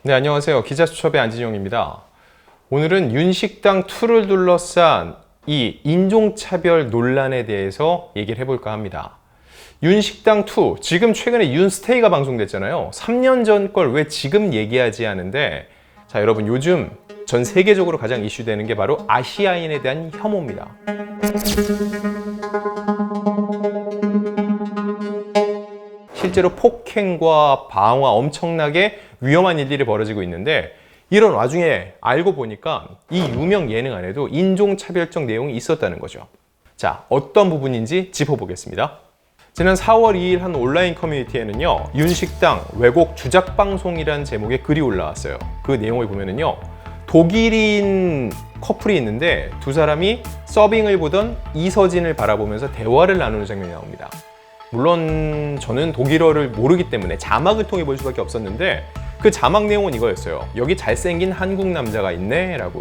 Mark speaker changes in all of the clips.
Speaker 1: 네, 안녕하세요. 기자수첩의 안진용입니다. 오늘은 윤식당2를 둘러싼 이 인종차별 논란에 대해서 얘기를 해볼까 합니다. 윤식당2, 지금 최근에 윤스테이가 방송됐잖아요. 3년 전 걸 왜 지금 얘기하지 않은데, 자, 여러분 요즘 전 세계적으로 가장 이슈되는 게 바로 아시아인에 대한 혐오입니다. 실제로 폭행과 방화, 엄청나게 위험한 일들이 벌어지고 있는데, 이런 와중에 알고 보니까 이 유명 예능 안에도 인종차별적 내용이 있었다는 거죠. 자, 어떤 부분인지 짚어보겠습니다. 지난 4월 2일 한 온라인 커뮤니티에는요, 윤식당 왜곡 주작방송이라는 제목의 글이 올라왔어요. 그 내용을 보면은요, 독일인 커플이 있는데 두 사람이 서빙을 보던 이서진을 바라보면서 대화를 나누는 장면이 나옵니다. 물론 저는 독일어를 모르기 때문에 자막을 통해 볼 수밖에 없었는데, 그 자막 내용은 이거였어요. 여기 잘생긴 한국 남자가 있네 라고.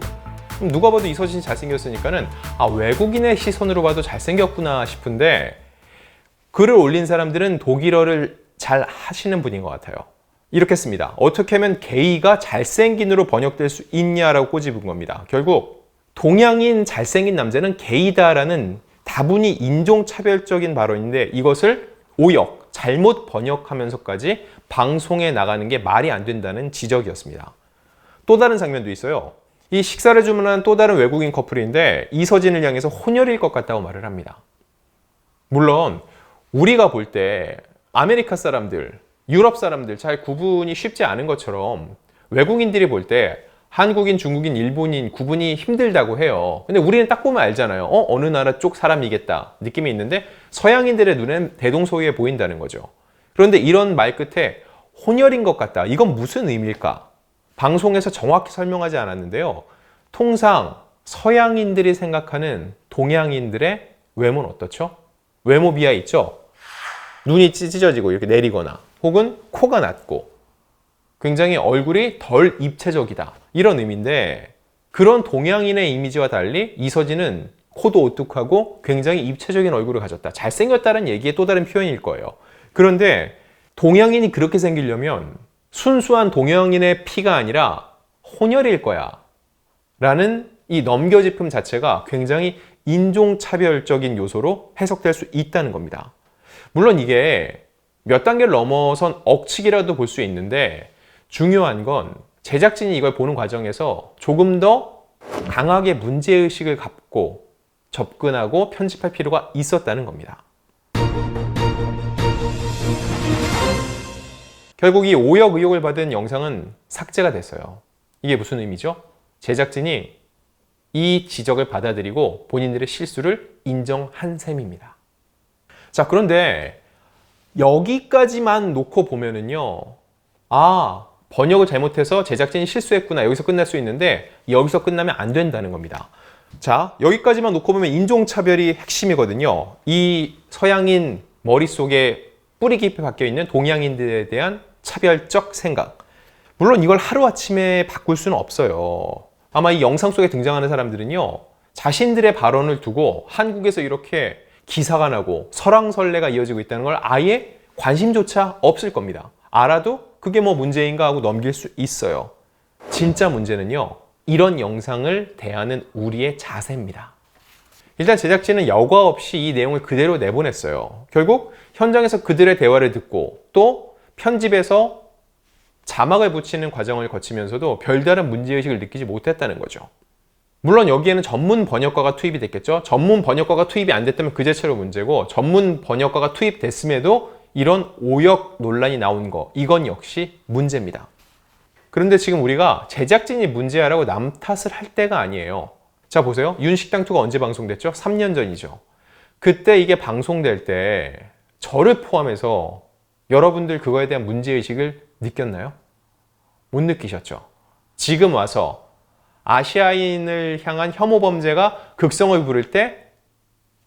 Speaker 1: 누가 봐도 이서진이 잘생겼으니까는 외국인의 시선으로 봐도 잘생겼구나 싶은데, 글을 올린 사람들은 독일어를 잘 하시는 분인 것 같아요. 이렇게 씁니다. 어떻게 하면 게이가 잘생긴으로 번역될 수 있냐라고 꼬집은 겁니다. 결국 동양인 잘생긴 남자는 게이다라는 다분히 인종차별적인 발언인데, 이것을 오역, 잘못 번역하면서까지 방송에 나가는 게 말이 안 된다는 지적이었습니다. 또 다른 장면도 있어요. 이 식사를 주문한 또 다른 외국인 커플인데 이서진을 향해서 혼혈일 것 같다고 말을 합니다. 물론 우리가 볼 때 아메리카 사람들, 유럽 사람들 잘 구분이 쉽지 않은 것처럼 외국인들이 볼 때 한국인, 중국인, 일본인 구분이 힘들다고 해요. 근데 우리는 딱 보면 알잖아요. 어느 나라 쪽 사람이겠다 느낌이 있는데, 서양인들의 눈엔 대동소이해 보인다는 거죠. 그런데 이런 말 끝에 혼혈인 것 같다, 이건 무슨 의미일까? 방송에서 정확히 설명하지 않았는데요. 통상 서양인들이 생각하는 동양인들의 외모는 어떻죠? 외모 비하 있죠? 눈이 찢어지고 이렇게 내리거나, 혹은 코가 낮고 굉장히 얼굴이 덜 입체적이다, 이런 의미인데, 그런 동양인의 이미지와 달리 이서진은 코도 오뚝하고 굉장히 입체적인 얼굴을 가졌다, 잘생겼다는 얘기의 또 다른 표현일 거예요. 그런데 동양인이 그렇게 생기려면 순수한 동양인의 피가 아니라 혼혈일 거야 라는 이 넘겨짚음 자체가 굉장히 인종차별적인 요소로 해석될 수 있다는 겁니다. 물론 이게 몇 단계를 넘어선 억측이라도 볼 수 있는데, 중요한 건 제작진이 이걸 보는 과정에서 조금 더 강하게 문제의식을 갖고 접근하고 편집할 필요가 있었다는 겁니다. 결국 이 오역 의혹을 받은 영상은 삭제가 됐어요. 이게 무슨 의미죠? 제작진이 이 지적을 받아들이고 본인들의 실수를 인정한 셈입니다. 자, 그런데 여기까지만 놓고 보면은요, 번역을 잘못해서 제작진이 실수했구나, 여기서 끝날 수 있는데, 여기서 끝나면 안 된다는 겁니다. 자, 여기까지만 놓고 보면 인종차별이 핵심이거든요. 이 서양인 머릿속에 뿌리 깊이 박혀있는 동양인들에 대한 차별적 생각. 물론 이걸 하루아침에 바꿀 수는 없어요. 아마 이 영상 속에 등장하는 사람들은요, 자신들의 발언을 두고 한국에서 이렇게 기사가 나고 설왕설래가 이어지고 있다는 걸 아예 관심조차 없을 겁니다. 알아도 그게 뭐 문제인가 하고 넘길 수 있어요. 진짜 문제는요, 이런 영상을 대하는 우리의 자세입니다. 일단 제작진은 여과 없이 이 내용을 그대로 내보냈어요. 결국 현장에서 그들의 대화를 듣고 또 편집에서 자막을 붙이는 과정을 거치면서도 별다른 문제의식을 느끼지 못했다는 거죠. 물론 여기에는 전문 번역가가 투입이 됐겠죠. 전문 번역가가 투입이 안 됐다면 그 자체로 문제고, 전문 번역가가 투입됐음에도 이런 오역 논란이 나온 거, 이건 역시 문제입니다. 그런데 지금 우리가 제작진이 문제야라고 남 탓을 할 때가 아니에요. 자, 보세요. 윤식당2가 언제 방송됐죠? 3년 전이죠. 그때 이게 방송될 때 저를 포함해서 여러분들 그거에 대한 문제의식을 느꼈나요? 못 느끼셨죠? 지금 와서 아시아인을 향한 혐오 범죄가 극성을 부를 때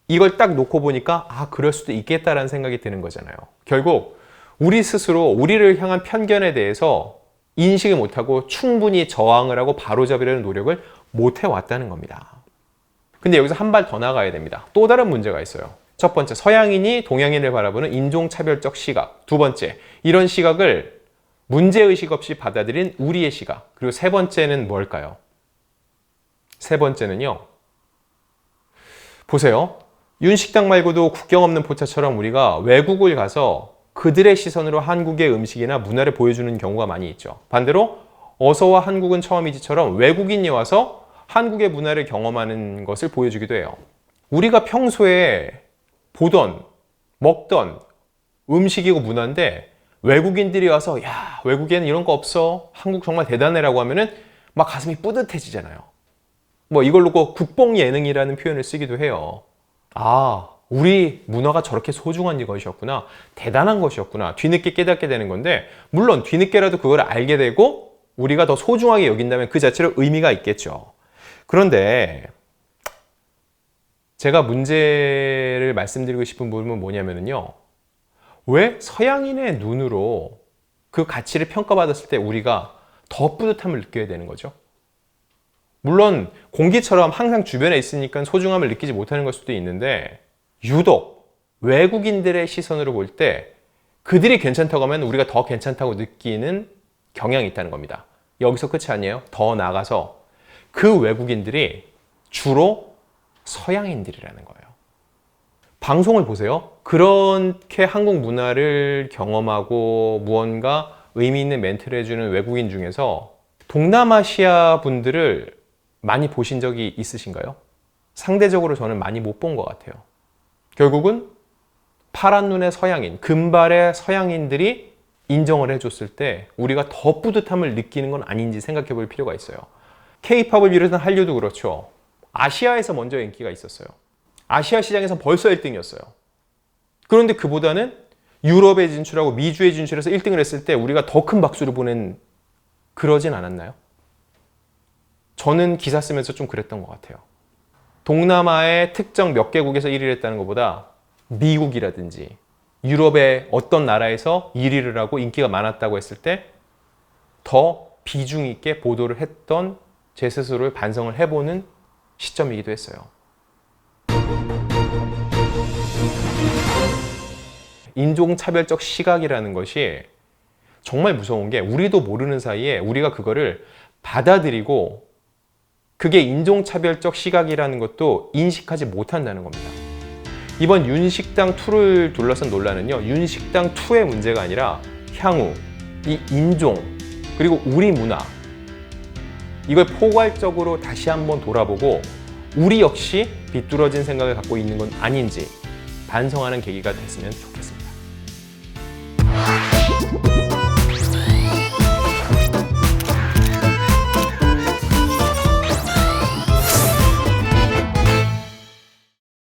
Speaker 1: 이걸 딱 놓고 보니까 그럴 수도 있겠다라는 생각이 드는 거잖아요. 결국 우리 스스로 우리를 향한 편견에 대해서 인식을 못하고 충분히 저항을 하고 바로잡으려는 노력을 못 해왔다는 겁니다. 근데 여기서 한 발 더 나가야 됩니다. 또 다른 문제가 있어요. 첫 번째, 서양인이 동양인을 바라보는 인종차별적 시각. 두 번째, 이런 시각을 문제의식 없이 받아들인 우리의 시각. 그리고 세 번째는 뭘까요? 세 번째는요. 보세요. 윤식당 말고도 국경 없는 포차처럼 우리가 외국을 가서 그들의 시선으로 한국의 음식이나 문화를 보여주는 경우가 많이 있죠. 반대로 어서와 한국은 처음이지처럼 외국인이 와서 한국의 문화를 경험하는 것을 보여주기도 해요. 우리가 평소에 보던, 먹던 음식이고 문화인데 외국인들이 와서 야, 외국에는 이런 거 없어. 한국 정말 대단해라고 하면은 막 가슴이 뿌듯해지잖아요. 뭐 이걸 놓고 국뽕 예능이라는 표현을 쓰기도 해요. 아, 우리 문화가 저렇게 소중한 것이었구나. 대단한 것이었구나. 뒤늦게 깨닫게 되는 건데 물론 뒤늦게라도 그걸 알게 되고 우리가 더 소중하게 여긴다면 그 자체로 의미가 있겠죠. 그런데 제가 문제를 말씀드리고 싶은 부분은 뭐냐면요. 왜 서양인의 눈으로 그 가치를 평가받았을 때 우리가 더 뿌듯함을 느껴야 되는 거죠? 물론 공기처럼 항상 주변에 있으니까 소중함을 느끼지 못하는 걸 수도 있는데 유독 외국인들의 시선으로 볼 때 그들이 괜찮다고 하면 우리가 더 괜찮다고 느끼는 경향이 있다는 겁니다. 여기서 끝이 아니에요. 더 나아가서 그 외국인들이 주로 서양인들이라는 거예요. 방송을 보세요. 그렇게 한국 문화를 경험하고 무언가 의미 있는 멘트를 해주는 외국인 중에서 동남아시아 분들을 많이 보신 적이 있으신가요? 상대적으로 저는 많이 못 본 것 같아요. 결국은 파란 눈의 서양인, 금발의 서양인들이 인정을 해줬을 때 우리가 더 뿌듯함을 느끼는 건 아닌지 생각해 볼 필요가 있어요. K-팝을 비롯한 한류도 그렇죠. 아시아에서 먼저 인기가 있었어요. 아시아 시장에서 벌써 1등이었어요. 그런데 그보다는 유럽에 진출하고 미주에 진출해서 1등을 했을 때 우리가 더 큰 박수를 보낸 그러진 않았나요? 저는 기사 쓰면서 좀 그랬던 것 같아요. 동남아의 특정 몇 개국에서 1위를 했다는 것보다 미국이라든지 유럽의 어떤 나라에서 1위를 하고 인기가 많았다고 했을 때 더 비중 있게 보도를 했던 제 스스로를 반성을 해보는 시점이기도 했어요. 인종차별적 시각이라는 것이 정말 무서운 게 우리도 모르는 사이에 우리가 그거를 받아들이고 그게 인종차별적 시각이라는 것도 인식하지 못한다는 겁니다. 이번 윤식당 2를 둘러싼 논란은요, 윤식당 2의 문제가 아니라 향후 이 인종 그리고 우리 문화 이걸 포괄적으로 다시 한번 돌아보고 우리 역시 비뚤어진 생각을 갖고 있는 건 아닌지 반성하는 계기가 됐으면 좋겠습니다.